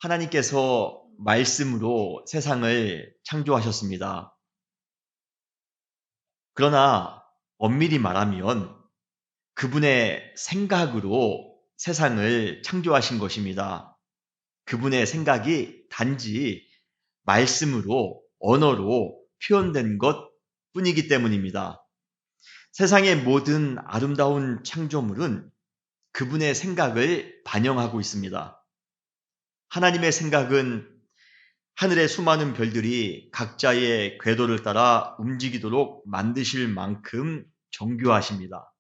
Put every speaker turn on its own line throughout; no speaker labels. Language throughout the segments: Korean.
하나님께서 말씀으로 세상을 창조하셨습니다. 그러나 엄밀히 말하면 그분의 생각으로 세상을 창조하신 것입니다. 그분의 생각이 단지 말씀으로, 언어로 표현된 것 뿐이기 때문입니다. 세상의 모든 아름다운 창조물은 그분의 생각을 반영하고 있습니다. 하나님의 생각은 하늘의 수많은 별들이 각자의 궤도를 따라 움직이도록 만드실 만큼 정교하십니다.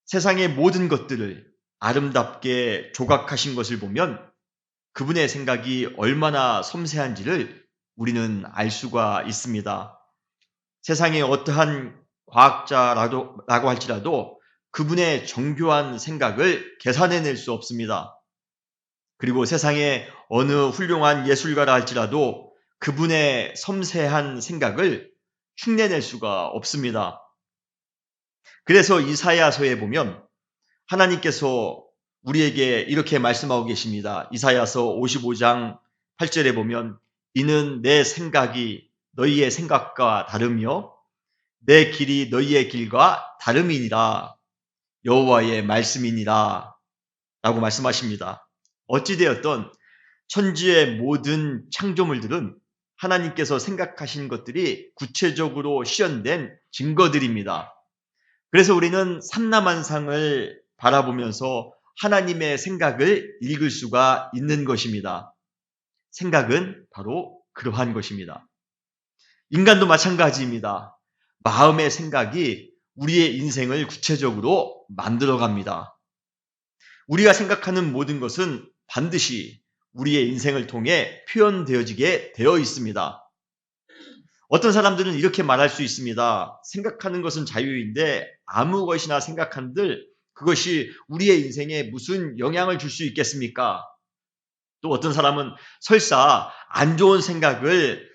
세상의 모든 것들을 아름답게 조각하신 것을 보면 그분의 생각이 얼마나 섬세한지를 우리는 알 수가 있습니다. 세상의 어떠한 과학자라고 할지라도 그분의 정교한 생각을 계산해낼 수 없습니다. 그리고 세상에 어느 훌륭한 예술가라 할지라도 그분의 섬세한 생각을 흉내낼 수가 없습니다. 그래서 이사야서에 보면 하나님께서 우리에게 이렇게 말씀하고 계십니다. 이사야서 55장 8절에 보면 이는 내 생각이 너희의 생각과 다르며 내 길이 너희의 길과 다름이니라 여호와의 말씀이니라 라고 말씀하십니다. 어찌되었던 천지의 모든 창조물들은 하나님께서 생각하신 것들이 구체적으로 실현된 증거들입니다. 그래서 우리는 삼라만상을 바라보면서 하나님의 생각을 읽을 수가 있는 것입니다. 생각은 바로 그러한 것입니다. 인간도 마찬가지입니다. 마음의 생각이 우리의 인생을 구체적으로 만들어갑니다. 우리가 생각하는 모든 것은 반드시 우리의 인생을 통해 표현되어지게 되어 있습니다. 어떤 사람들은 이렇게 말할 수 있습니다. 생각하는 것은 자유인데 아무 것이나 생각한들 그것이 우리의 인생에 무슨 영향을 줄 수 있겠습니까? 또 어떤 사람은 설사 안 좋은 생각을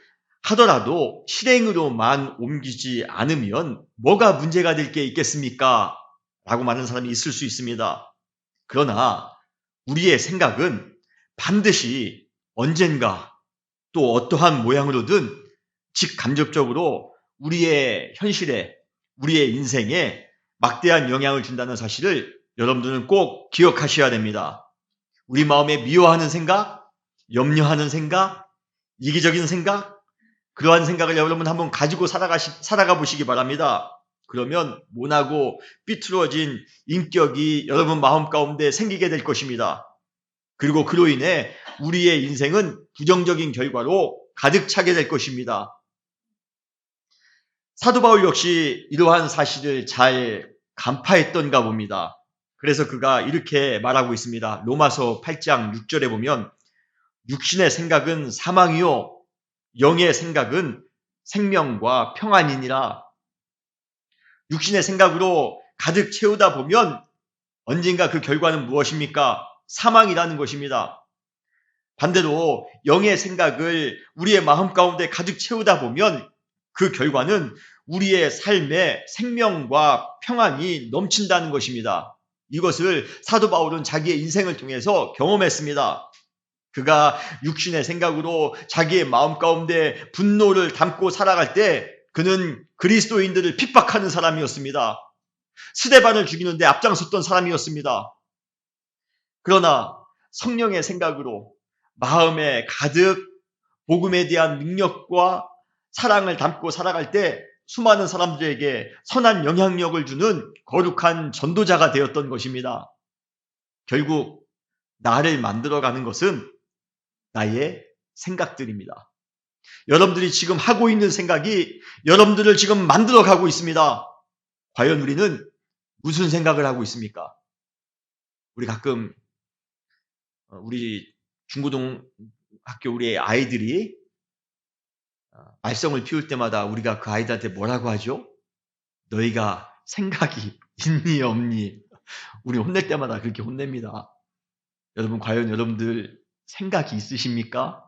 하더라도 실행으로만 옮기지 않으면 뭐가 문제가 될 게 있겠습니까? 라고 말하는 사람이 있을 수 있습니다. 그러나 우리의 생각은 반드시 언젠가 또 어떠한 모양으로든 직간접적으로 우리의 현실에, 우리의 인생에 막대한 영향을 준다는 사실을 여러분들은 꼭 기억하셔야 됩니다. 우리 마음에 미워하는 생각, 염려하는 생각, 이기적인 생각, 그러한 생각을 여러분 한번 가지고 살아가 보시기 바랍니다. 그러면 모나고 삐뚤어진 인격이 여러분 마음 가운데 생기게 될 것입니다. 그리고 그로 인해 우리의 인생은 부정적인 결과로 가득 차게 될 것입니다. 사도 바울 역시 이러한 사실을 잘 간파했던가 봅니다. 그래서 그가 이렇게 말하고 있습니다. 로마서 8장 6절에 보면 육신의 생각은 사망이요 영의 생각은 생명과 평안이니라. 육신의 생각으로 가득 채우다 보면 언젠가 그 결과는 무엇입니까? 사망이라는 것입니다. 반대로 영의 생각을 우리의 마음 가운데 가득 채우다 보면 그 결과는 우리의 삶에 생명과 평안이 넘친다는 것입니다. 이것을 사도 바울은 자기의 인생을 통해서 경험했습니다. 그가 육신의 생각으로 자기의 마음 가운데 분노를 담고 살아갈 때 그는 그리스도인들을 핍박하는 사람이었습니다. 스데반을 죽이는데 앞장섰던 사람이었습니다. 그러나 성령의 생각으로 마음에 가득 복음에 대한 능력과 사랑을 담고 살아갈 때 수많은 사람들에게 선한 영향력을 주는 거룩한 전도자가 되었던 것입니다. 결국 나를 만들어가는 것은 나의 생각들입니다. 여러분들이 지금 하고 있는 생각이 여러분들을 지금 만들어가고 있습니다. 과연 우리는 무슨 생각을 하고 있습니까? 우리 가끔 우리 중고등학교 우리 아이들이 말썽을 피울 때마다 우리가 그 아이들한테 뭐라고 하죠? 너희가 생각이 있니 없니? 우리 혼낼 때마다 그렇게 혼냅니다. 여러분 과연 여러분들 생각이 있으십니까?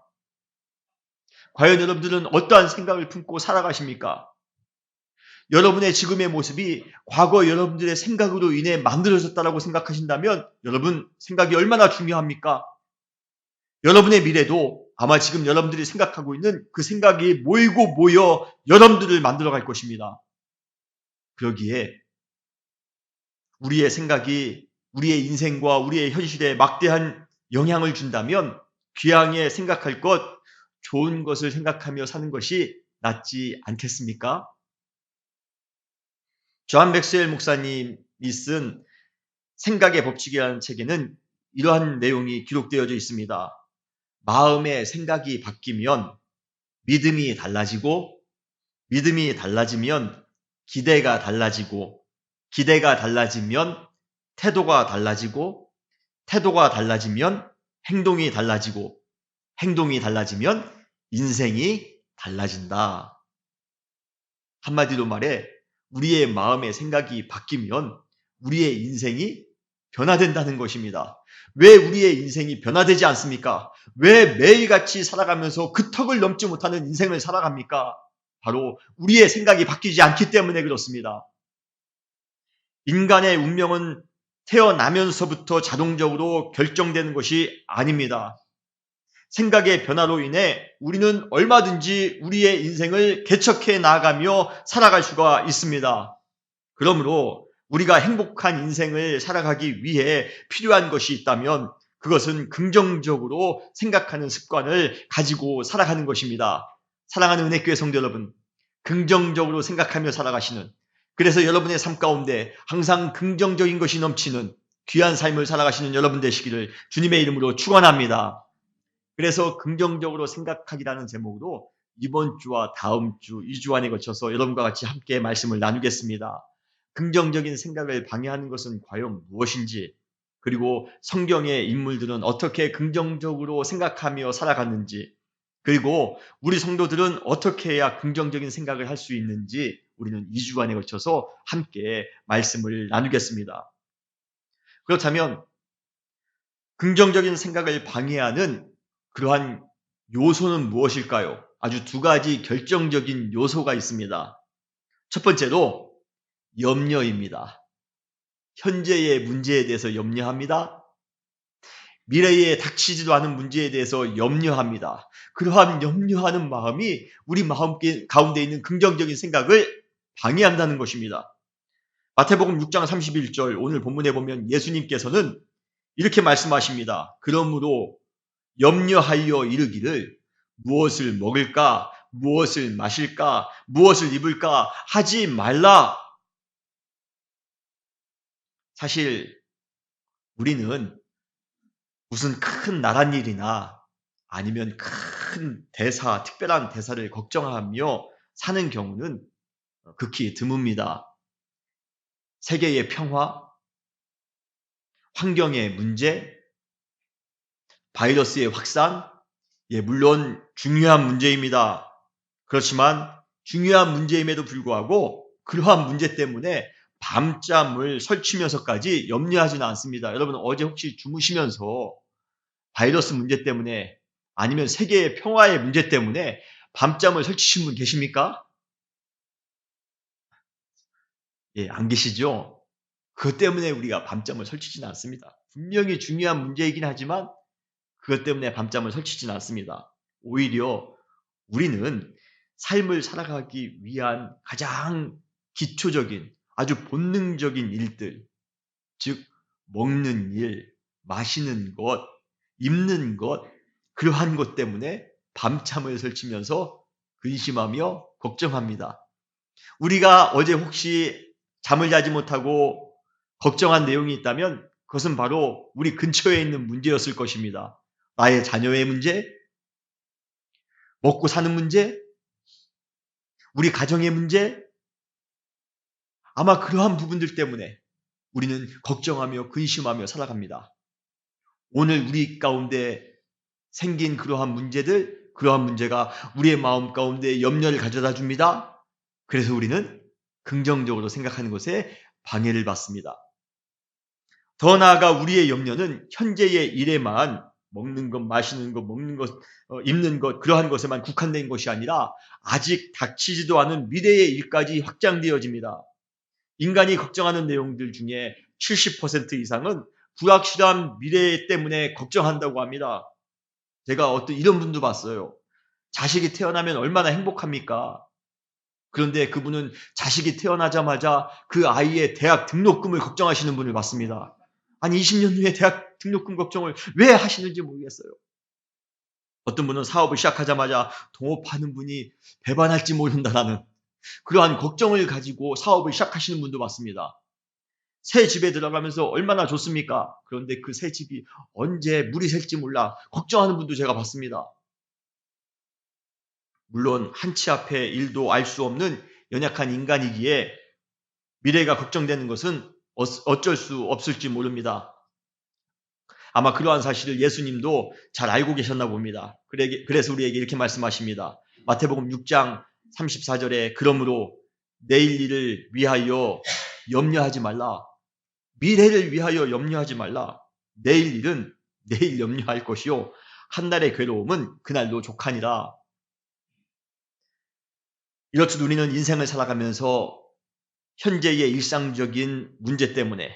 과연 여러분들은 어떠한 생각을 품고 살아가십니까? 여러분의 지금의 모습이 과거 여러분들의 생각으로 인해 만들어졌다고 생각하신다면 여러분 생각이 얼마나 중요합니까? 여러분의 미래도 아마 지금 여러분들이 생각하고 있는 그 생각이 모이고 모여 여러분들을 만들어 갈 것입니다. 그러기에 우리의 생각이 우리의 인생과 우리의 현실에 막대한 영향을 준다면 귀하게 생각할 것, 좋은 것을 생각하며 사는 것이 낫지 않겠습니까? 존 맥스웰 목사님이 쓴 생각의 법칙이라는 책에는 이러한 내용이 기록되어져 있습니다. 마음의 생각이 바뀌면 믿음이 달라지고, 믿음이 달라지면 기대가 달라지고, 기대가 달라지면 태도가 달라지고, 태도가 달라지면 행동이 달라지고, 행동이 달라지면 인생이 달라진다. 한마디로 말해 우리의 마음의 생각이 바뀌면 우리의 인생이 변화된다는 것입니다. 왜 우리의 인생이 변화되지 않습니까? 왜 매일같이 살아가면서 그 턱을 넘지 못하는 인생을 살아갑니까? 바로 우리의 생각이 바뀌지 않기 때문에 그렇습니다. 인간의 운명은 태어나면서부터 자동적으로 결정되는 것이 아닙니다. 생각의 변화로 인해 우리는 얼마든지 우리의 인생을 개척해 나아가며 살아갈 수가 있습니다. 그러므로 우리가 행복한 인생을 살아가기 위해 필요한 것이 있다면 그것은 긍정적으로 생각하는 습관을 가지고 살아가는 것입니다. 사랑하는 은혜교회 성도 여러분, 긍정적으로 생각하며 살아가시는, 그래서 여러분의 삶 가운데 항상 긍정적인 것이 넘치는 귀한 삶을 살아가시는 여러분 되시기를 주님의 이름으로 축원합니다. 그래서 긍정적으로 생각하기라는 제목으로 이번 주와 다음 주 2주 안에 거쳐서 여러분과 같이 함께 말씀을 나누겠습니다. 긍정적인 생각을 방해하는 것은 과연 무엇인지, 그리고 성경의 인물들은 어떻게 긍정적으로 생각하며 살아갔는지, 그리고 우리 성도들은 어떻게 해야 긍정적인 생각을 할 수 있는지 우리는 2주간에 걸쳐서 함께 말씀을 나누겠습니다. 그렇다면 긍정적인 생각을 방해하는 그러한 요소는 무엇일까요? 아주 두 가지 결정적인 요소가 있습니다. 첫 번째로 염려입니다. 현재의 문제에 대해서 염려합니다. 미래에 닥치지도 않은 문제에 대해서 염려합니다. 그러한 염려하는 마음이 우리 마음 가운데 있는 긍정적인 생각을 방해한다는 것입니다. 마태복음 6장 31절 오늘 본문에 보면 예수님께서는 이렇게 말씀하십니다. 그러므로 염려하여 이르기를 무엇을 먹을까, 무엇을 마실까, 무엇을 입을까 하지 말라. 사실 우리는 무슨 큰 나란 일이나 아니면 큰 대사, 특별한 대사를 걱정하며 사는 경우는 극히 드뭅니다. 세계의 평화, 환경의 문제, 바이러스의 확산, 물론 중요한 문제입니다. 그렇지만 중요한 문제임에도 불구하고 그러한 문제 때문에 밤잠을 설치면서까지 염려하지는 않습니다. 여러분 어제 혹시 주무시면서 바이러스 문제 때문에 아니면 세계의 평화의 문제 때문에 밤잠을 설치신 분 계십니까? 안 계시죠? 그것 때문에 우리가 밤잠을 설치지는 않습니다. 분명히 중요한 문제이긴 하지만 그것 때문에 밤잠을 설치지는 않습니다. 오히려 우리는 삶을 살아가기 위한 가장 기초적인 아주 본능적인 일들, 즉 먹는 일, 마시는 것, 입는 것, 그러한 것 때문에 밤잠을 설치면서 근심하며 걱정합니다. 우리가 어제 혹시 잠을 자지 못하고 걱정한 내용이 있다면 그것은 바로 우리 근처에 있는 문제였을 것입니다. 나의 자녀의 문제, 먹고 사는 문제, 우리 가정의 문제, 아마 그러한 부분들 때문에 우리는 걱정하며 근심하며 살아갑니다. 오늘 우리 가운데 생긴 그러한 문제들, 그러한 문제가 우리의 마음 가운데 염려를 가져다 줍니다. 그래서 우리는 긍정적으로 생각하는 것에 방해를 받습니다. 더 나아가 우리의 염려는 현재의 일에만 먹는 것, 마시는 것, 먹는 것, 입는 것, 그러한 것에만 국한된 것이 아니라 아직 닥치지도 않은 미래의 일까지 확장되어집니다. 인간이 걱정하는 내용들 중에 70% 이상은 불확실한 미래 때문에 걱정한다고 합니다. 제가 어떤 이런 분도 봤어요. 자식이 태어나면 얼마나 행복합니까? 그런데 그분은 자식이 태어나자마자 그 아이의 대학 등록금을 걱정하시는 분을 봤습니다. 아니 20년 후에 대학 등록금 걱정을 왜 하시는지 모르겠어요. 어떤 분은 사업을 시작하자마자 동업하는 분이 배반할지 모른다라는 그러한 걱정을 가지고 사업을 시작하시는 분도 봤습니다. 새 집에 들어가면서 얼마나 좋습니까? 그런데 그 새 집이 언제 물이 셀지 몰라 걱정하는 분도 제가 봤습니다. 물론 한치 앞의 일도 알 수 없는 연약한 인간이기에 미래가 걱정되는 것은 어쩔 수 없을지 모릅니다. 아마 그러한 사실을 예수님도 잘 알고 계셨나 봅니다. 그래서 우리에게 이렇게 말씀하십니다. 마태복음 6장 34절에 그러므로 내일 일을 위하여 염려하지 말라. 미래를 위하여 염려하지 말라. 내일 일은 내일 염려할 것이요. 한날의 괴로움은 그날로 족하니라. 이렇듯 우리는 인생을 살아가면서 현재의 일상적인 문제 때문에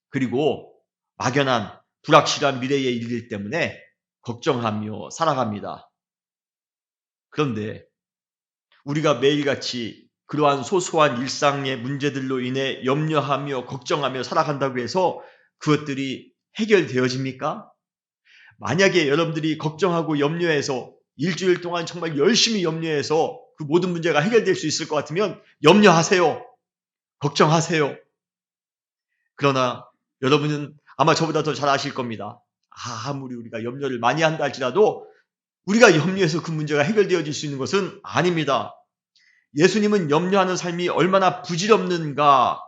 그리고 막연한 불확실한 미래의 일들 때문에 걱정하며 살아갑니다. 그런데 우리가 매일같이 그러한 소소한 일상의 문제들로 인해 염려하며 걱정하며 살아간다고 해서 그것들이 해결되어집니까? 만약에 여러분들이 걱정하고 염려해서 일주일 동안 정말 열심히 염려해서 그 모든 문제가 해결될 수 있을 것 같으면 염려하세요. 걱정하세요. 그러나 여러분은 아마 저보다 더 잘 아실 겁니다. 아무리 우리가 염려를 많이 한다 할지라도 우리가 염려해서 그 문제가 해결되어질 수 있는 것은 아닙니다. 예수님은 염려하는 삶이 얼마나 부질없는가를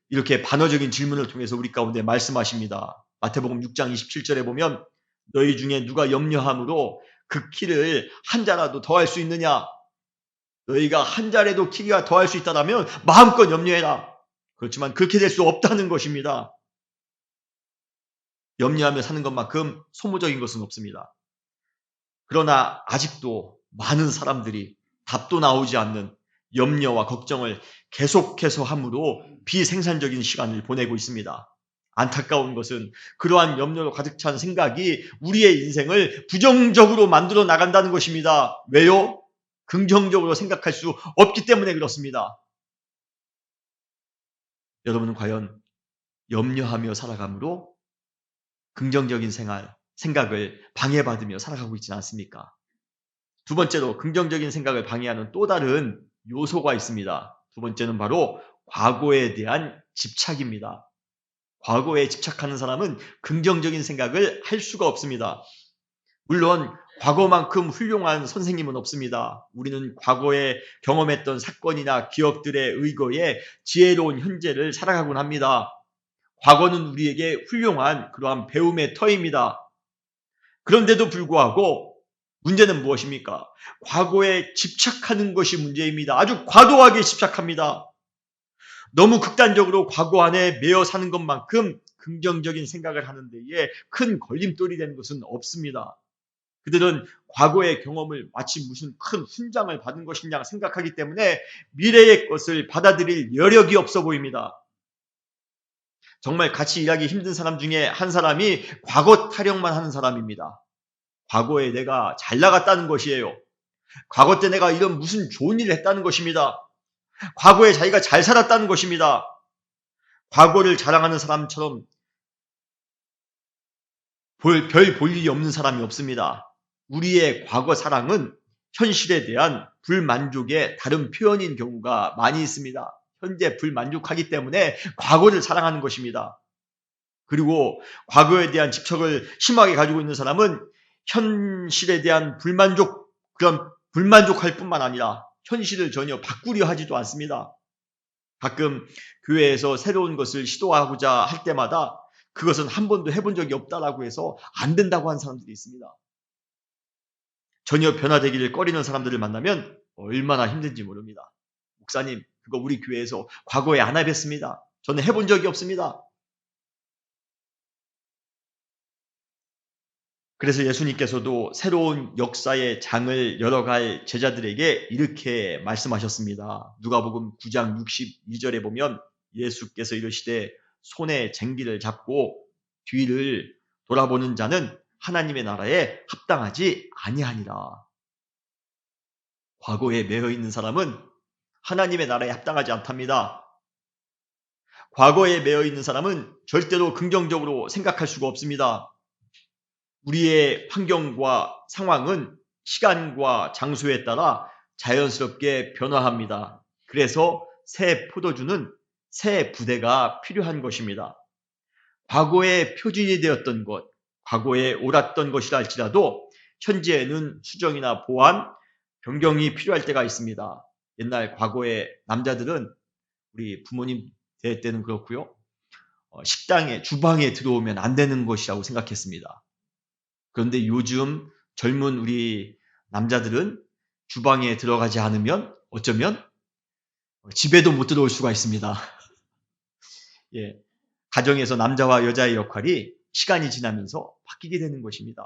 이렇게 반어적인 질문을 통해서 우리 가운데 말씀하십니다. 마태복음 6장 27절에 보면 너희 중에 누가 염려함으로 그 키를 한 자라도 더할 수 있느냐? 너희가 한 자라도 키가 더할 수 있다면 마음껏 염려해라. 그렇지만 그렇게 될 수 없다는 것입니다. 염려하며 사는 것만큼 소모적인 것은 없습니다. 그러나 아직도 많은 사람들이 답도 나오지 않는 염려와 걱정을 계속해서 함으로 비생산적인 시간을 보내고 있습니다. 안타까운 것은 그러한 염려로 가득 찬 생각이 우리의 인생을 부정적으로 만들어 나간다는 것입니다. 왜요? 긍정적으로 생각할 수 없기 때문에 그렇습니다. 여러분은 과연 염려하며 살아감으로 긍정적인 생각을 방해받으며 살아가고 있지는 않습니까? 두 번째로 긍정적인 생각을 방해하는 또 다른 요소가 있습니다. 두 번째는 바로 과거에 대한 집착입니다. 과거에 집착하는 사람은 긍정적인 생각을 할 수가 없습니다. 물론 과거만큼 훌륭한 선생님은 없습니다. 우리는 과거에 경험했던 사건이나 기억들에 의거해 지혜로운 현재를 살아가곤 합니다. 과거는 우리에게 훌륭한 그러한 배움의 터입니다. 그런데도 불구하고 문제는 무엇입니까? 과거에 집착하는 것이 문제입니다. 아주 과도하게 집착합니다. 너무 극단적으로 과거 안에 매여 사는 것만큼 긍정적인 생각을 하는 데에 큰 걸림돌이 되는 것은 없습니다. 그들은 과거의 경험을 마치 무슨 큰 훈장을 받은 것이냐 생각하기 때문에 미래의 것을 받아들일 여력이 없어 보입니다. 정말 같이 일하기 힘든 사람 중에 한 사람이 과거 타령만 하는 사람입니다. 과거에 내가 잘 나갔다는 것이에요. 과거 때 내가 이런 무슨 좋은 일을 했다는 것입니다. 과거에 자기가 잘 살았다는 것입니다. 과거를 자랑하는 사람처럼 별 볼 일이 없는 사람이 없습니다. 우리의 과거 사랑은 현실에 대한 불만족의 다른 표현인 경우가 많이 있습니다. 현재 불만족하기 때문에 과거를 사랑하는 것입니다. 그리고 과거에 대한 집착을 심하게 가지고 있는 사람은 현실에 대한 그런 불만족할 뿐만 아니라 현실을 전혀 바꾸려 하지도 않습니다. 가끔 교회에서 새로운 것을 시도하고자 할 때마다 그것은 한 번도 해본 적이 없다라고 해서 안 된다고 하는 사람들이 있습니다. 전혀 변화되기를 꺼리는 사람들을 만나면 얼마나 힘든지 모릅니다. 목사님, 그거 우리 교회에서 과거에 안 해봤습니다. 저는 해본 적이 없습니다. 그래서 예수님께서도 새로운 역사의 장을 열어갈 제자들에게 이렇게 말씀하셨습니다. 누가복음 9장 62절에 보면 예수께서 이르시되 손에 쟁기를 잡고 뒤를 돌아보는 자는 하나님의 나라에 합당하지 아니하니라. 과거에 매여 있는 사람은 하나님의 나라에 합당하지 않답니다. 과거에 매여 있는 사람은 절대로 긍정적으로 생각할 수가 없습니다. 우리의 환경과 상황은 시간과 장소에 따라 자연스럽게 변화합니다. 그래서 새 포도주는 새 부대가 필요한 것입니다. 과거에 표준이 되었던 것, 과거에 옳았던 것이라 할지라도 현재에는 수정이나 보완, 변경이 필요할 때가 있습니다. 옛날 과거의 남자들은 우리 부모님 대회 때는 그렇고요. 식당에, 주방에 들어오면 안 되는 것이라고 생각했습니다. 그런데 요즘 젊은 우리 남자들은 주방에 들어가지 않으면 어쩌면 집에도 못 들어올 수가 있습니다. 예, 가정에서 남자와 여자의 역할이 시간이 지나면서 바뀌게 되는 것입니다.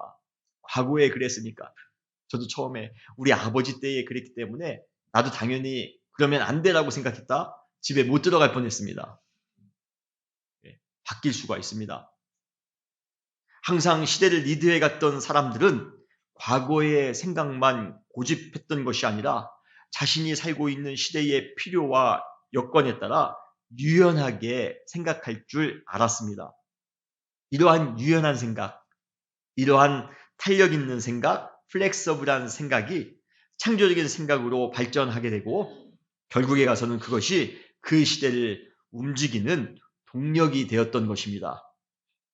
과거에 그랬으니까. 저도 처음에 우리 아버지 때에 그랬기 때문에 나도 당연히 그러면 안 되라고 생각했다. 집에 못 들어갈 뻔했습니다. 예, 바뀔 수가 있습니다. 항상 시대를 리드해 갔던 사람들은 과거의 생각만 고집했던 것이 아니라 자신이 살고 있는 시대의 필요와 여건에 따라 유연하게 생각할 줄 알았습니다. 이러한 유연한 생각, 이러한 탄력 있는 생각, 플렉서블한 생각이 창조적인 생각으로 발전하게 되고 결국에 가서는 그것이 그 시대를 움직이는 동력이 되었던 것입니다.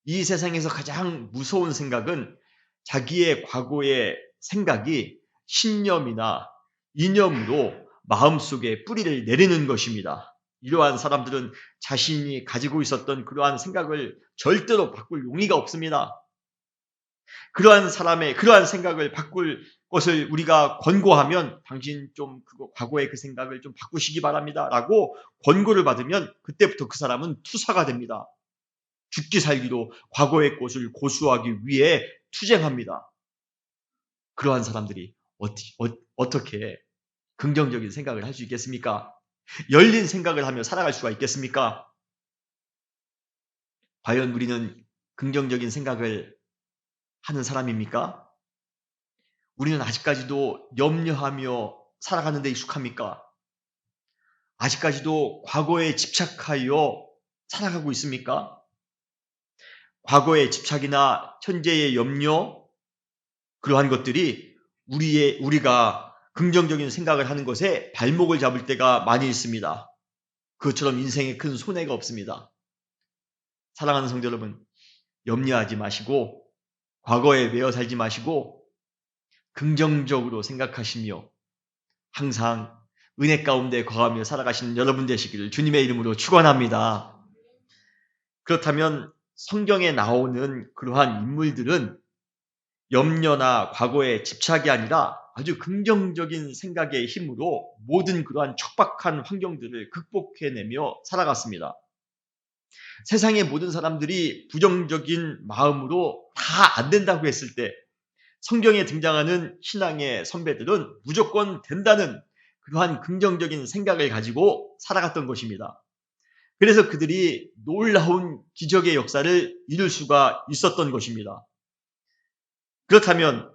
이 세상에서 가장 무서운 생각은 자기의 과거의 생각이 신념이나 이념으로 마음속에 뿌리를 내리는 것입니다. 이러한 사람들은 자신이 가지고 있었던 그러한 생각을 절대로 바꿀 용의가 없습니다. 그러한 사람의 그러한 생각을 바꿀 것을 우리가 권고하면 당신 좀 과거의 그 생각을 좀 바꾸시기 바랍니다. 라고 권고를 받으면 그때부터 그 사람은 투사가 됩니다. 죽기 살기로 과거의 것을 고수하기 위해 투쟁합니다. 그러한 사람들이 어떻게 긍정적인 생각을 할 수 있겠습니까? 열린 생각을 하며 살아갈 수가 있겠습니까? 과연 우리는 긍정적인 생각을 하는 사람입니까? 우리는 아직까지도 염려하며 살아가는 데 익숙합니까? 아직까지도 과거에 집착하여 살아가고 있습니까? 과거의 집착이나 현재의 염려, 그러한 것들이 우리가 긍정적인 생각을 하는 것에 발목을 잡을 때가 많이 있습니다. 그것처럼 인생에 큰 손해가 없습니다. 사랑하는 성도 여러분, 염려하지 마시고 과거에 매여 살지 마시고 긍정적으로 생각하시며 항상 은혜 가운데 거하며 살아가시는 여러분 되시기를 주님의 이름으로 축원합니다. 그렇다면 성경에 나오는 그러한 인물들은 염려나 과거에 집착이 아니라 아주 긍정적인 생각의 힘으로 모든 그러한 척박한 환경들을 극복해내며 살아갔습니다. 세상의 모든 사람들이 부정적인 마음으로 다 안 된다고 했을 때 성경에 등장하는 신앙의 선배들은 무조건 된다는 그러한 긍정적인 생각을 가지고 살아갔던 것입니다. 그래서 그들이 놀라운 기적의 역사를 이룰 수가 있었던 것입니다. 그렇다면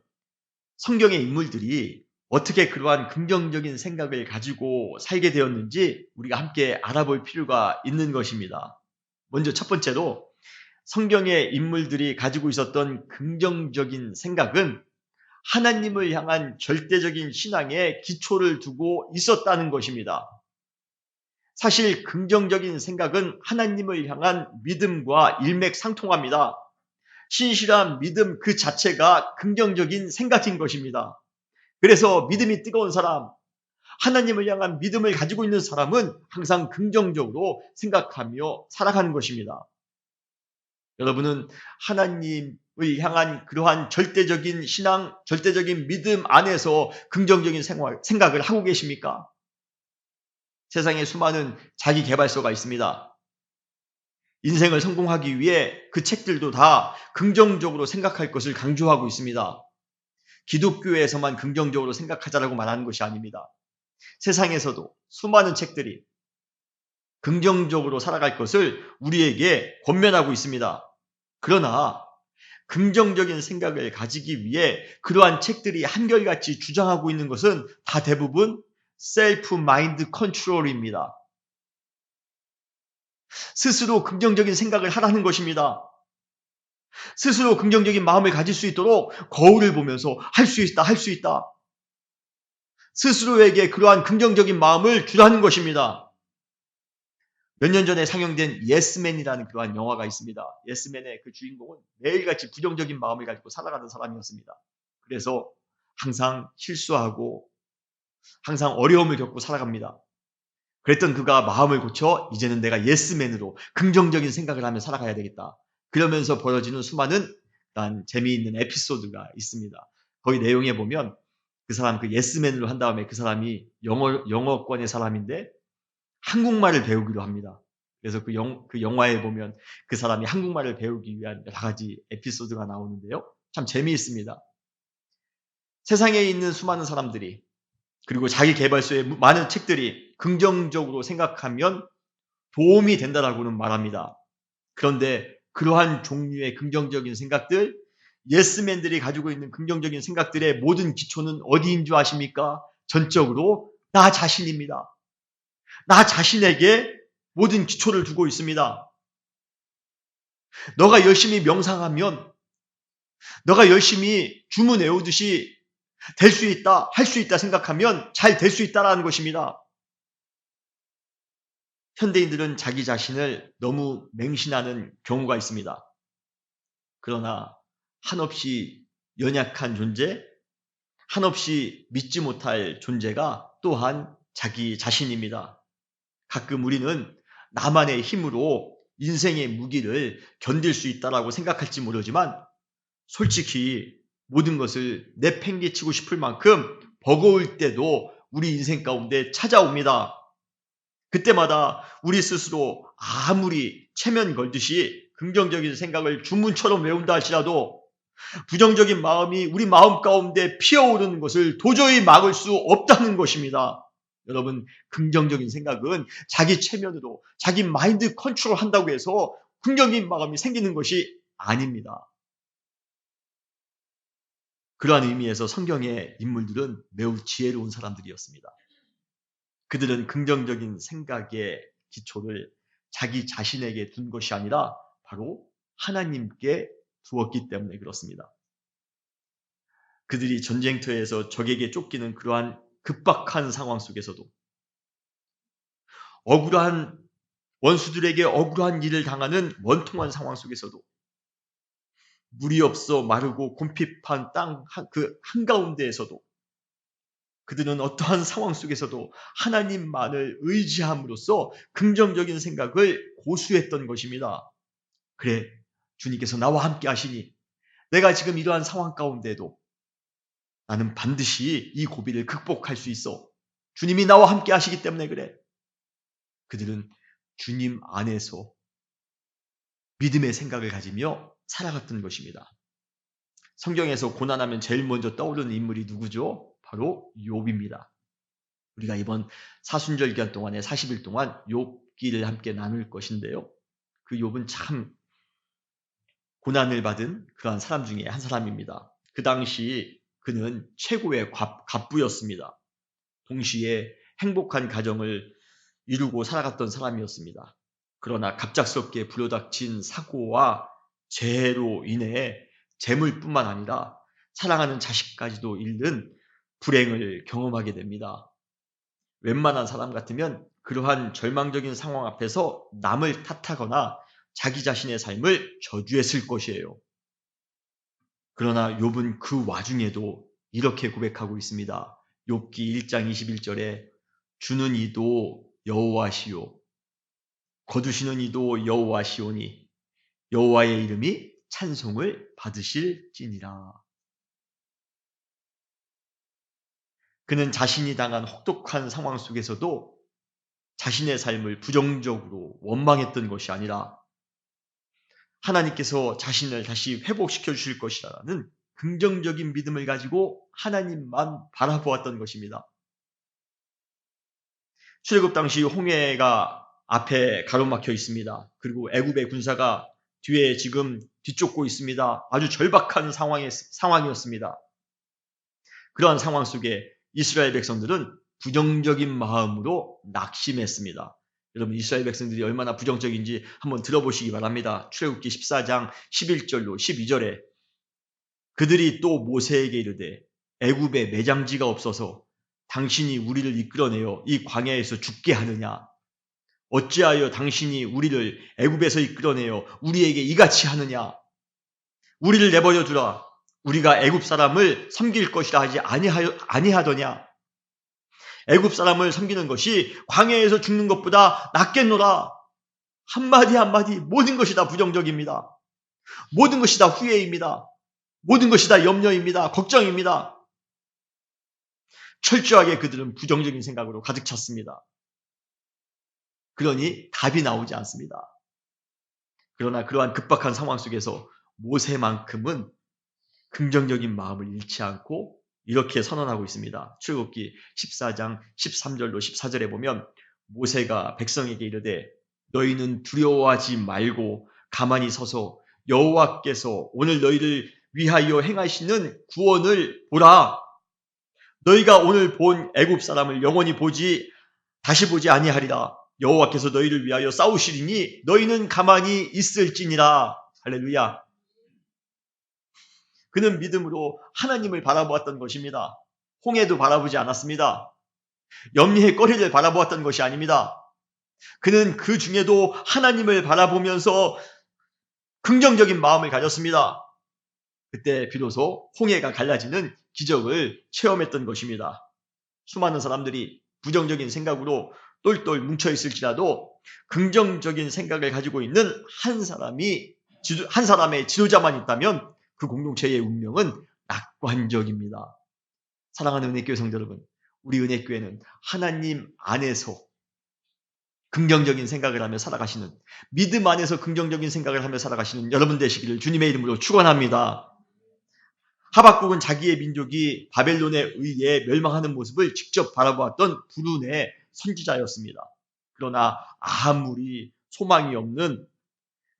성경의 인물들이 어떻게 그러한 긍정적인 생각을 가지고 살게 되었는지 우리가 함께 알아볼 필요가 있는 것입니다. 먼저 첫 번째로 성경의 인물들이 가지고 있었던 긍정적인 생각은 하나님을 향한 절대적인 신앙에 기초를 두고 있었다는 것입니다. 사실 긍정적인 생각은 하나님을 향한 믿음과 일맥상통합니다. 신실한 믿음 그 자체가 긍정적인 생각인 것입니다. 그래서 믿음이 뜨거운 사람, 하나님을 향한 믿음을 가지고 있는 사람은 항상 긍정적으로 생각하며 살아가는 것입니다. 여러분은 하나님을 향한 그러한 절대적인 신앙, 절대적인 믿음 안에서 긍정적인 생각을 하고 계십니까? 세상에 수많은 자기 개발서가 있습니다. 인생을 성공하기 위해 그 책들도 다 긍정적으로 생각할 것을 강조하고 있습니다. 기독교에서만 긍정적으로 생각하자라고 말하는 것이 아닙니다. 세상에서도 수많은 책들이 긍정적으로 살아갈 것을 우리에게 권면하고 있습니다. 그러나 긍정적인 생각을 가지기 위해 그러한 책들이 한결같이 주장하고 있는 것은 다 대부분 셀프 마인드 컨트롤입니다. 스스로 긍정적인 생각을 하라는 것입니다. 스스로 긍정적인 마음을 가질 수 있도록 거울을 보면서 할 수 있다, 할 수 있다. 스스로에게 그러한 긍정적인 마음을 주라는 것입니다. 몇 년 전에 상영된 예스맨이라는 그러한 영화가 있습니다. 예스맨의 그 주인공은 매일같이 부정적인 마음을 가지고 살아가는 사람이었습니다. 그래서 항상 실수하고 항상 어려움을 겪고 살아갑니다. 그랬던 그가 마음을 고쳐 이제는 내가 예스맨으로 긍정적인 생각을 하며 살아가야 되겠다. 그러면서 벌어지는 수많은 재미있는 에피소드가 있습니다. 거기 내용에 보면 그 사람 그 예스맨으로 한 다음에 그 사람이 영어권의 사람인데 한국말을 배우기로 합니다. 그래서 그 영화에 보면 그 사람이 한국말을 배우기 위한 여러 가지 에피소드가 나오는데요. 참 재미있습니다. 세상에 있는 수많은 사람들이 그리고 자기 개발서의 많은 책들이 긍정적으로 생각하면 도움이 된다라고는 말합니다. 그런데 그러한 종류의 긍정적인 생각들, 예스맨들이 가지고 있는 긍정적인 생각들의 모든 기초는 어디인 줄 아십니까? 전적으로 나 자신입니다. 나 자신에게 모든 기초를 두고 있습니다. 너가 열심히 명상하면, 너가 열심히 주문 외우듯이 될 수 있다, 할 수 있다 생각하면 잘 될 수 있다라는 것입니다. 현대인들은 자기 자신을 너무 맹신하는 경우가 있습니다. 그러나 한없이 연약한 존재, 한없이 믿지 못할 존재가 또한 자기 자신입니다. 가끔 우리는 나만의 힘으로 인생의 무기를 견딜 수 있다라고 생각할지 모르지만 솔직히 모든 것을 내팽개치고 싶을 만큼 버거울 때도 우리 인생 가운데 찾아옵니다. 그때마다 우리 스스로 아무리 체면 걸듯이 긍정적인 생각을 주문처럼 외운다 할지라도 부정적인 마음이 우리 마음 가운데 피어오르는 것을 도저히 막을 수 없다는 것입니다. 여러분, 긍정적인 생각은 자기 체면으로 자기 마인드 컨트롤 한다고 해서 긍정적인 마음이 생기는 것이 아닙니다. 그러한 의미에서 성경의 인물들은 매우 지혜로운 사람들이었습니다. 그들은 긍정적인 생각의 기초를 자기 자신에게 둔 것이 아니라 바로 하나님께 두었기 때문에 그렇습니다. 그들이 전쟁터에서 적에게 쫓기는 그러한 급박한 상황 속에서도 억울한 원수들에게 억울한 일을 당하는 원통한 상황 속에서도 물이 없어 마르고 곰핍한 땅 그 한가운데에서도 그들은 어떠한 상황 속에서도 하나님만을 의지함으로써 긍정적인 생각을 고수했던 것입니다. 그래, 주님께서 나와 함께 하시니 내가 지금 이러한 상황 가운데도 나는 반드시 이 고비를 극복할 수 있어. 주님이 나와 함께 하시기 때문에 그래. 그들은 주님 안에서 믿음의 생각을 가지며 살아갔던 것입니다. 성경에서 고난하면 제일 먼저 떠오르는 인물이 누구죠? 바로 욥입니다. 우리가 이번 사순절 기간 동안에 40일 동안 욥기를 함께 나눌 것인데요. 그 욥은 참 고난을 받은 그러한 사람 중에 한 사람입니다. 그 당시 그는 최고의 갑부였습니다. 동시에 행복한 가정을 이루고 살아갔던 사람이었습니다. 그러나 갑작스럽게 불어닥친 사고와 재해로 인해 재물뿐만 아니라 사랑하는 자식까지도 잃는 불행을 경험하게 됩니다. 웬만한 사람 같으면 그러한 절망적인 상황 앞에서 남을 탓하거나 자기 자신의 삶을 저주했을 것이에요. 그러나 욥은 그 와중에도 이렇게 고백하고 있습니다. 욥기 1장 21절에 주는 이도 여호와시요 거두시는 이도 여호와시오니 여호와의 이름이 찬송을 받으실지니라. 그는 자신이 당한 혹독한 상황 속에서도 자신의 삶을 부정적으로 원망했던 것이 아니라 하나님께서 자신을 다시 회복시켜 주실 것이라는 긍정적인 믿음을 가지고 하나님만 바라보았던 것입니다. 출애굽 당시 홍해가 앞에 가로막혀 있습니다. 그리고 애굽의 군사가 뒤에 지금 뒤쫓고 있습니다. 아주 절박한 상황이었습니다. 그러한 상황 속에 이스라엘 백성들은 부정적인 마음으로 낙심했습니다. 여러분, 이스라엘 백성들이 얼마나 부정적인지 한번 들어보시기 바랍니다. 출애굽기 14장 11절로 12절에 그들이 또 모세에게 이르되 애굽에 매장지가 없어서 당신이 우리를 이끌어내어 이 광야에서 죽게 하느냐? 어찌하여 당신이 우리를 애굽에서 이끌어내어 우리에게 이같이 하느냐? 우리를 내버려 두라. 우리가 애굽 사람을 섬길 것이라 하지 아니하더냐? 애굽 사람을 섬기는 것이 광야에서 죽는 것보다 낫겠노라. 한마디 한마디 모든 것이 다 부정적입니다. 모든 것이 다 후회입니다. 모든 것이 다 염려입니다. 걱정입니다. 철저하게 그들은 부정적인 생각으로 가득 찼습니다. 그러니 답이 나오지 않습니다. 그러나 그러한 급박한 상황 속에서 모세만큼은 긍정적인 마음을 잃지 않고 이렇게 선언하고 있습니다. 출애굽기 14장 13절로 14절에 보면 모세가 백성에게 이르되 너희는 두려워하지 말고 가만히 서서 여호와께서 오늘 너희를 위하여 행하시는 구원을 보라. 너희가 오늘 본 애굽 사람을 영원히 다시 보지 아니하리라. 여호와께서 너희를 위하여 싸우시리니 너희는 가만히 있을지니라. 할렐루야. 그는 믿음으로 하나님을 바라보았던 것입니다. 홍해도 바라보지 않았습니다. 염리의 꺼리를 바라보았던 것이 아닙니다. 그는 그 중에도 하나님을 바라보면서 긍정적인 마음을 가졌습니다. 그때 비로소 홍해가 갈라지는 기적을 체험했던 것입니다. 수많은 사람들이 부정적인 생각으로 똘똘 뭉쳐있을지라도 긍정적인 생각을 가지고 있는 한 사람의 지도자만 있다면 그 공동체의 운명은 낙관적입니다. 사랑하는 은혜교회 성도 여러분, 우리 은혜교회는 하나님 안에서 긍정적인 생각을 하며 살아가시는, 믿음 안에서 긍정적인 생각을 하며 살아가시는 여러분 되시기를 주님의 이름으로 축원합니다. 하박국은 자기의 민족이 바벨론에 의해 멸망하는 모습을 직접 바라보았던 불운의 선지자였습니다. 그러나 아무리 소망이 없는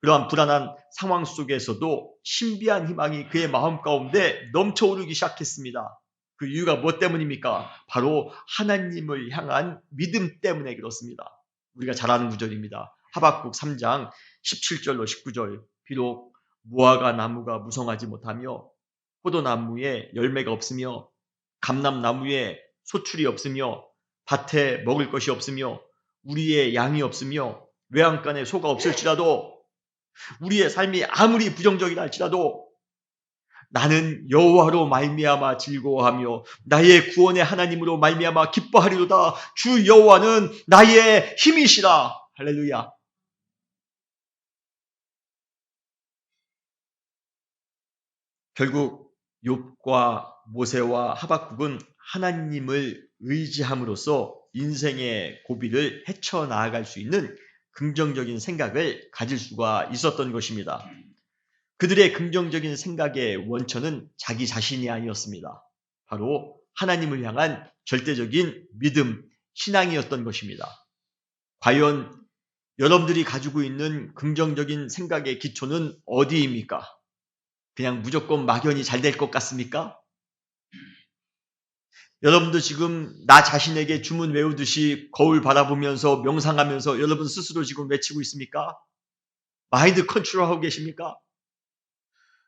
그러한 불안한 상황 속에서도 신비한 희망이 그의 마음 가운데 넘쳐오르기 시작했습니다. 그 이유가 무엇 때문입니까? 바로 하나님을 향한 믿음 때문에 그렇습니다. 우리가 잘 아는 구절입니다. 하박국 3장 17절로 19절. 비록 무화과 나무가 무성하지 못하며 포도나무에 열매가 없으며 감람나무에 소출이 없으며 밭에 먹을 것이 없으며 우리의 양이 없으며 외양간에 소가 없을지라도 우리의 삶이 아무리 부정적이라 할지라도 나는 여호와로 말미암아 즐거워하며 나의 구원의 하나님으로 말미암아 기뻐하리로다. 주 여호와는 나의 힘이시라. 할렐루야. 결국 욥과 모세와 하박국은 하나님을 의지함으로써 인생의 고비를 헤쳐나아갈 수 있는 긍정적인 생각을 가질 수가 있었던 것입니다. 그들의 긍정적인 생각의 원천은 자기 자신이 아니었습니다. 바로 하나님을 향한 절대적인 믿음, 신앙이었던 것입니다. 과연 여러분들이 가지고 있는 긍정적인 생각의 기초는 어디입니까? 그냥 무조건 막연히 잘 될 것 같습니까? 여러분도 지금 나 자신에게 주문 외우듯이 거울 바라보면서 명상하면서 여러분 스스로 지금 외치고 있습니까? 마인드 컨트롤하고 계십니까?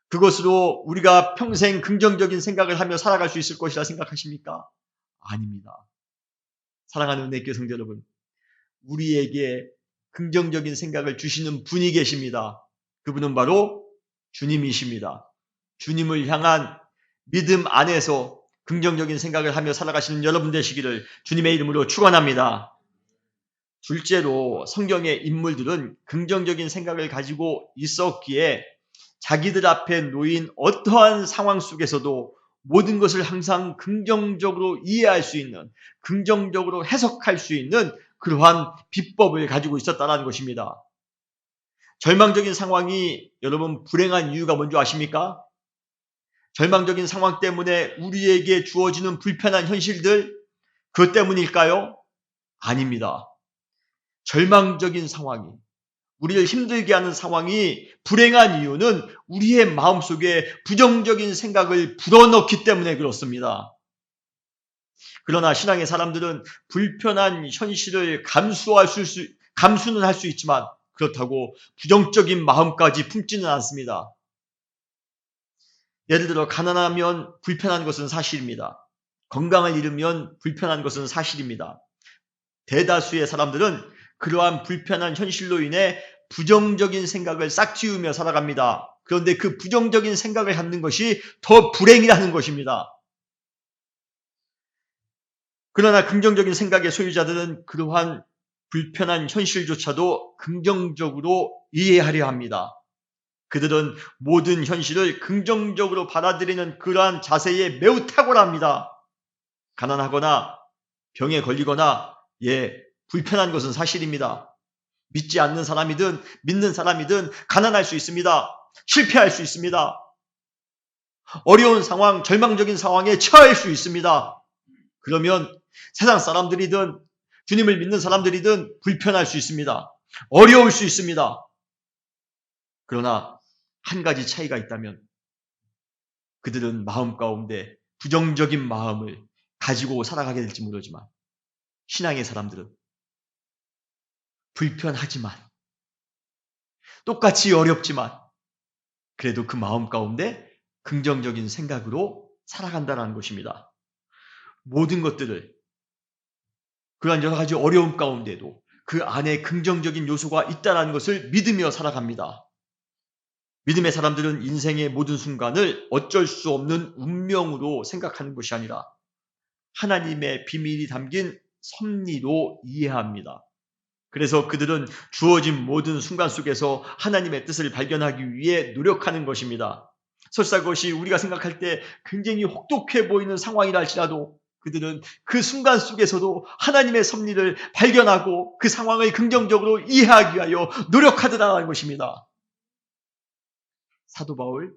그것으로 우리가 평생 긍정적인 생각을 하며 살아갈 수 있을 것이라 생각하십니까? 아닙니다. 사랑하는 은혜교회 성도 여러분, 우리에게 긍정적인 생각을 주시는 분이 계십니다. 그분은 바로 주님이십니다. 주님을 향한 믿음 안에서 긍정적인 생각을 하며 살아가시는 여러분 되시기를 주님의 이름으로 축원합니다. 둘째로 성경의 인물들은 긍정적인 생각을 가지고 있었기에 자기들 앞에 놓인 어떠한 상황 속에서도 모든 것을 항상 긍정적으로 이해할 수 있는, 긍정적으로 해석할 수 있는 그러한 비법을 가지고 있었다는 것입니다. 절망적인 상황이 여러분 불행한 이유가 뭔지 아십니까? 절망적인 상황 때문에 우리에게 주어지는 불편한 현실들, 그것 때문일까요? 아닙니다. 절망적인 상황이 우리를 힘들게 하는 상황이 불행한 이유는 우리의 마음속에 부정적인 생각을 불어넣기 때문에 그렇습니다. 그러나 신앙의 사람들은 불편한 현실을 감수는 할 수 있지만 그렇다고 부정적인 마음까지 품지는 않습니다. 예를 들어 가난하면 불편한 것은 사실입니다. 건강을 잃으면 불편한 것은 사실입니다. 대다수의 사람들은 그러한 불편한 현실로 인해 부정적인 생각을 싹틔우며 살아갑니다. 그런데 그 부정적인 생각을 갖는 것이 더 불행이라는 것입니다. 그러나 긍정적인 생각의 소유자들은 그러한 불편한 현실조차도 긍정적으로 이해하려 합니다. 그들은 모든 현실을 긍정적으로 받아들이는 그러한 자세에 매우 탁월합니다. 가난하거나 병에 걸리거나 불편한 것은 사실입니다. 믿지 않는 사람이든 믿는 사람이든 가난할 수 있습니다. 실패할 수 있습니다. 어려운 상황, 절망적인 상황에 처할 수 있습니다. 그러면 세상 사람들이든 주님을 믿는 사람들이든 불편할 수 있습니다. 어려울 수 있습니다. 그러나 한 가지 차이가 있다면 그들은 마음 가운데 부정적인 마음을 가지고 살아가게 될지 모르지만 신앙의 사람들은 불편하지만 똑같이 어렵지만 그래도 그 마음 가운데 긍정적인 생각으로 살아간다는 것입니다. 모든 것들을 그러한 여러 가지 어려움 가운데도 그 안에 긍정적인 요소가 있다는 것을 믿으며 살아갑니다. 믿음의 사람들은 인생의 모든 순간을 어쩔 수 없는 운명으로 생각하는 것이 아니라 하나님의 비밀이 담긴 섭리로 이해합니다. 그래서 그들은 주어진 모든 순간 속에서 하나님의 뜻을 발견하기 위해 노력하는 것입니다. 설사 그것이 우리가 생각할 때 굉장히 혹독해 보이는 상황이라 할지라도 그들은 그 순간 속에서도 하나님의 섭리를 발견하고 그 상황을 긍정적으로 이해하기 위하여 노력하더라는 것입니다. 사도 바울,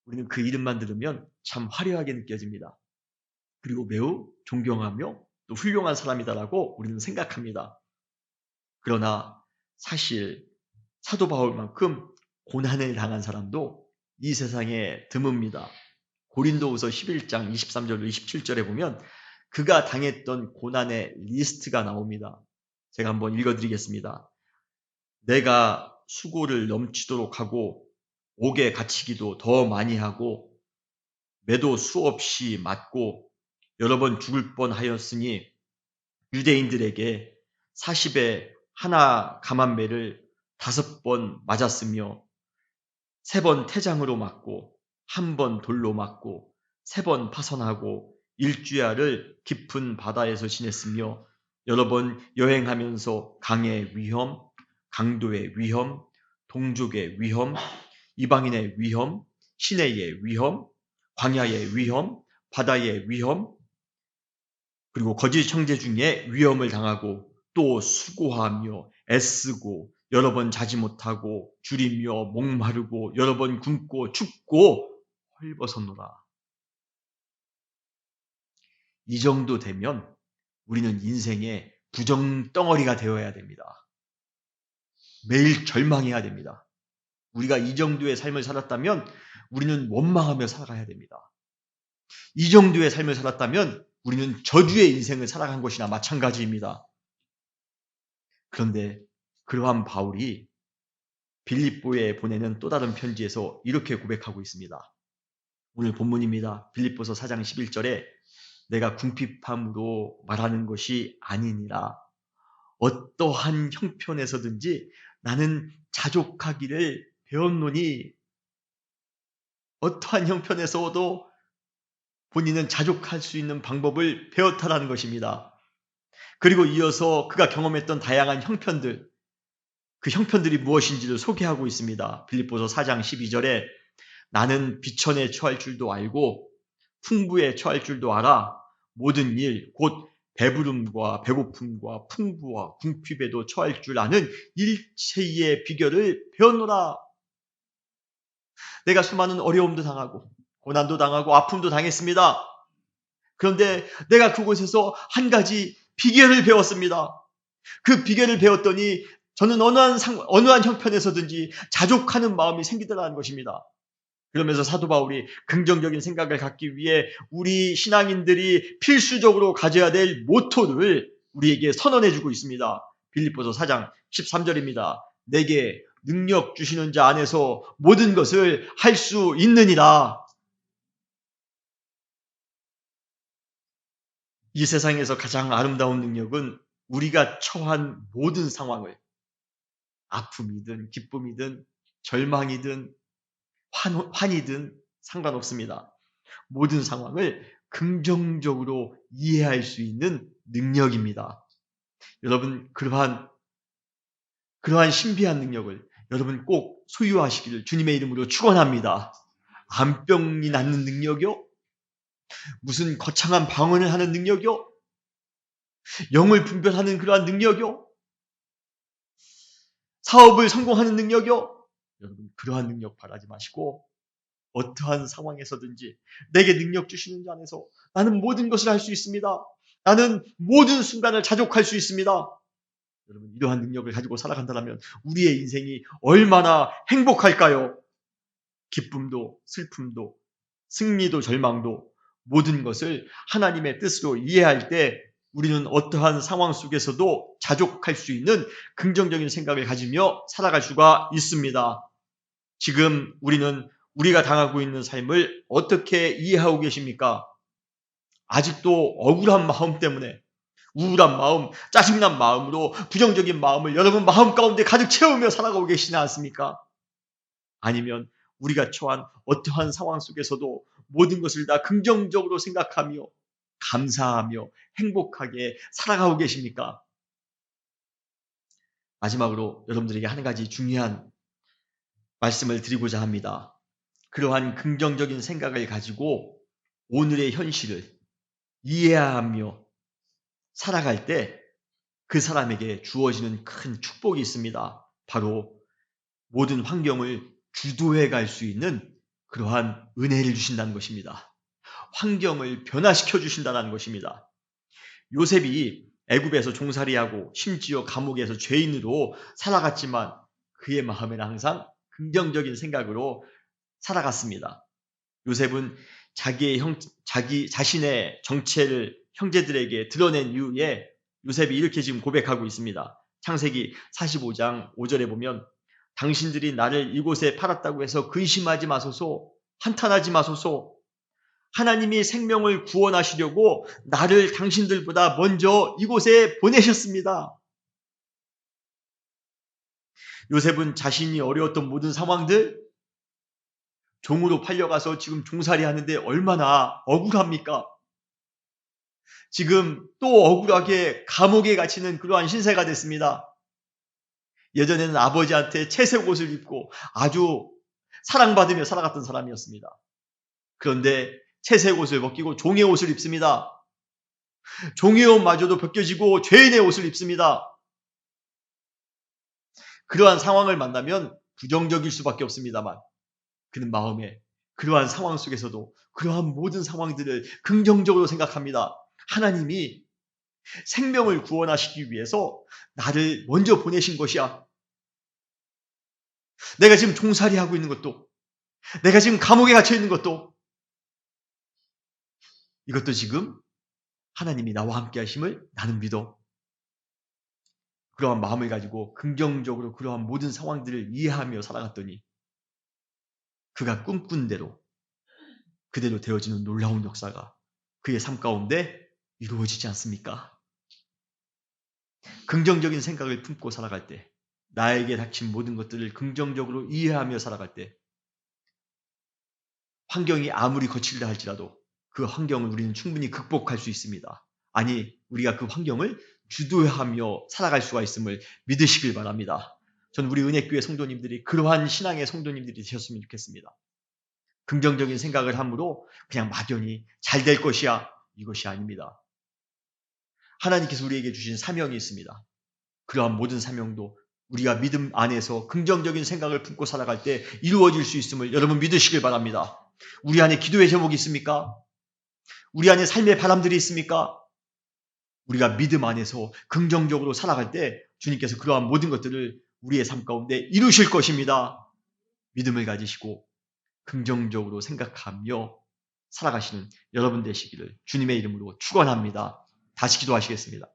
우리는 그 이름만 들으면 참 화려하게 느껴집니다. 그리고 매우 존경하며 또 훌륭한 사람이다라고 우리는 생각합니다. 그러나 사실 사도 바울만큼 고난을 당한 사람도 이 세상에 드뭅니다. 고린도후서 11장 23절로 27절에 보면 그가 당했던 고난의 리스트가 나옵니다. 제가 한번 읽어드리겠습니다. 내가 수고를 넘치도록 하고 옥에 갇히기도 더 많이 하고 매도 수없이 맞고 여러 번 죽을 뻔하였으니 유대인들에게 40에 하나 감한매를 5번 맞았으며 3번 태장으로 맞고 1번 돌로 맞고 3번 파선하고 일주야를 깊은 바다에서 지냈으며 여러 번 여행하면서 강의 위험, 강도의 위험, 동족의 위험, 이방인의 위험, 시내의 위험, 광야의 위험, 바다의 위험, 그리고 거짓 형제 중에 위험을 당하고 또 수고하며 애쓰고 여러 번 자지 못하고 줄이며 목마르고 여러 번 굶고 춥고 헐벗었노라. 이 정도 되면 우리는 인생의 부정덩어리가 되어야 됩니다. 매일 절망해야 됩니다. 우리가 이 정도의 삶을 살았다면 우리는 원망하며 살아가야 됩니다. 이 정도의 삶을 살았다면 우리는 저주의 인생을 살아간 것이나 마찬가지입니다. 그런데 그러한 바울이 빌립보에 보내는 또 다른 편지에서 이렇게 고백하고 있습니다. 오늘 본문입니다. 빌립보서 4장 11절에 내가 궁핍함으로 말하는 것이 아니니라. 어떠한 형편에서든지 나는 자족하기를 배웠노니 어떠한 형편에서도 본인은 자족할 수 있는 방법을 배웠다라는 것입니다. 그리고 이어서 그가 경험했던 다양한 형편들, 그 형편들이 무엇인지를 소개하고 있습니다. 빌립보서 4장 12절에 나는 비천에 처할 줄도 알고 풍부에 처할 줄도 알아 모든 일, 곧 배부름과 배고픔과 풍부와 궁핍에도 처할 줄 아는 일체의 비결을 배웠노라. 내가 수많은 어려움도 당하고 고난도 당하고 아픔도 당했습니다. 그런데 내가 그곳에서 한 가지 비결을 배웠습니다. 그 비결을 배웠더니 저는 어느 한 형편에서든지 자족하는 마음이 생기더라는 것입니다. 그러면서 사도 바울이 긍정적인 생각을 갖기 위해 우리 신앙인들이 필수적으로 가져야 될 모토를 우리에게 선언해 주고 있습니다. 빌립보서 4장 13절입니다. 내게 능력 주시는 자 안에서 모든 것을 할 수 있느니라. 이 세상에서 가장 아름다운 능력은 우리가 처한 모든 상황을, 아픔이든 기쁨이든 절망이든 환이든 상관없습니다. 모든 상황을 긍정적으로 이해할 수 있는 능력입니다. 여러분, 그러한 신비한 능력을 여러분 꼭 소유하시기를 주님의 이름으로 축원합니다. 암병이 낫는 능력이요? 무슨 거창한 방언을 하는 능력이요? 영을 분별하는 그러한 능력이요? 사업을 성공하는 능력이요? 여러분, 그러한 능력 바라지 마시고 어떠한 상황에서든지 내게 능력 주시는 자 안에서 나는 모든 것을 할 수 있습니다. 나는 모든 순간을 자족할 수 있습니다. 여러분, 이러한 능력을 가지고 살아간다면 우리의 인생이 얼마나 행복할까요? 기쁨도 슬픔도 승리도 절망도 모든 것을 하나님의 뜻으로 이해할 때 우리는 어떠한 상황 속에서도 자족할 수 있는 긍정적인 생각을 가지며 살아갈 수가 있습니다. 지금 우리가 당하고 있는 삶을 어떻게 이해하고 계십니까? 아직도 억울한 마음 때문에 우울한 마음, 짜증난 마음으로 부정적인 마음을 여러분 마음 가운데 가득 채우며 살아가고 계시지 않습니까? 아니면 우리가 처한 어떠한 상황 속에서도 모든 것을 다 긍정적으로 생각하며 감사하며 행복하게 살아가고 계십니까? 마지막으로 여러분들에게 한 가지 중요한 말씀을 드리고자 합니다. 그러한 긍정적인 생각을 가지고 오늘의 현실을 이해하며 살아갈 때 그 사람에게 주어지는 큰 축복이 있습니다. 바로 모든 환경을 주도해 갈 수 있는 그러한 은혜를 주신다는 것입니다. 환경을 변화시켜 주신다는 것입니다. 요셉이 애굽에서 종살이하고 심지어 감옥에서 죄인으로 살아갔지만 그의 마음에는 항상 긍정적인 생각으로 살아갔습니다. 요셉은 자신의 정체를 형제들에게 드러낸 이후에 요셉이 이렇게 지금 고백하고 있습니다. 창세기 45장 5절에 보면 당신들이 나를 이곳에 팔았다고 해서 근심하지 마소서, 한탄하지 마소서. 하나님이 생명을 구원하시려고 나를 당신들보다 먼저 이곳에 보내셨습니다. 요셉은 자신이 어려웠던 모든 상황들, 종으로 팔려가서 지금 종살이 하는데 얼마나 억울합니까? 지금 또 억울하게 감옥에 갇히는 그러한 신세가 됐습니다. 예전에는 아버지한테 채색 옷을 입고 아주 사랑받으며 살아갔던 사람이었습니다. 그런데 채색 옷을 벗기고 종의 옷을 입습니다. 종의 옷마저도 벗겨지고 죄인의 옷을 입습니다. 그러한 상황을 만나면 부정적일 수밖에 없습니다만 그는 마음에 그러한 상황 속에서도 그러한 모든 상황들을 긍정적으로 생각합니다. 하나님이 생명을 구원하시기 위해서 나를 먼저 보내신 것이야. 내가 지금 종살이 하고 있는 것도, 내가 지금 감옥에 갇혀 있는 것도, 이것도 지금 하나님이 나와 함께 하심을 나는 믿어. 그러한 마음을 가지고 긍정적으로 그러한 모든 상황들을 이해하며 살아갔더니 그가 꿈꾼 대로 그대로 되어지는 놀라운 역사가 그의 삶 가운데 이루어지지 않습니까? 긍정적인 생각을 품고 살아갈 때, 나에게 닥친 모든 것들을 긍정적으로 이해하며 살아갈 때 환경이 아무리 거칠다 할지라도 그 환경을 우리는 충분히 극복할 수 있습니다. 아니, 우리가 그 환경을 주도하며 살아갈 수가 있음을 믿으시길 바랍니다. 전 우리 은혜교회 성도님들이 그러한 신앙의 성도님들이 되셨으면 좋겠습니다. 긍정적인 생각을 함으로 그냥 막연히 잘 될 것이야, 이것이 아닙니다. 하나님께서 우리에게 주신 사명이 있습니다. 그러한 모든 사명도 우리가 믿음 안에서 긍정적인 생각을 품고 살아갈 때 이루어질 수 있음을 여러분 믿으시길 바랍니다. 우리 안에 기도의 제목이 있습니까? 우리 안에 삶의 바람들이 있습니까? 우리가 믿음 안에서 긍정적으로 살아갈 때 주님께서 그러한 모든 것들을 우리의 삶 가운데 이루실 것입니다. 믿음을 가지시고 긍정적으로 생각하며 살아가시는 여러분 되시기를 주님의 이름으로 축원합니다. 다시 기도하시겠습니다.